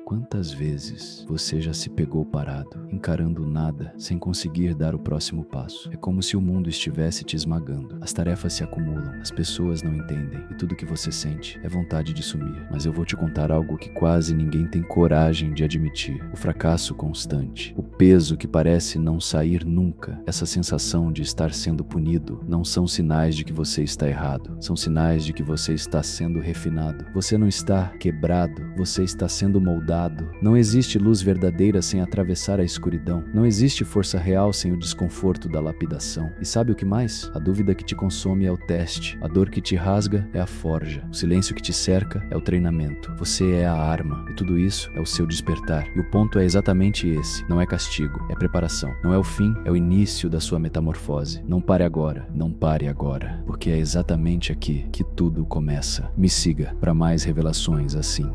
Quantas vezes você já se pegou parado, encarando nada, sem conseguir dar o próximo passo? É como se o mundo estivesse te esmagando. As tarefas se acumulam, as pessoas não entendem, e tudo que você sente é vontade de sumir. Mas eu vou te contar algo que quase ninguém tem coragem de admitir. O fracasso constante, o peso que parece não sair nunca, essa sensação de estar sendo punido, não são sinais de que você está errado, são sinais de que você está sendo refinado. Você não está quebrado, você está sendo moldado. Não existe luz verdadeira sem atravessar a escuridão. Não existe força real sem o desconforto da lapidação. E sabe o que mais? A dúvida que te consome é o teste. A dor que te rasga é a forja. O silêncio que te cerca é o treinamento. Você é a arma. E tudo isso é o seu despertar. E o ponto é exatamente esse. Não é castigo, é preparação. Não é o fim, é o início da sua metamorfose. Não pare agora. Não pare agora. Porque é exatamente aqui que tudo começa. Me siga para mais revelações assim.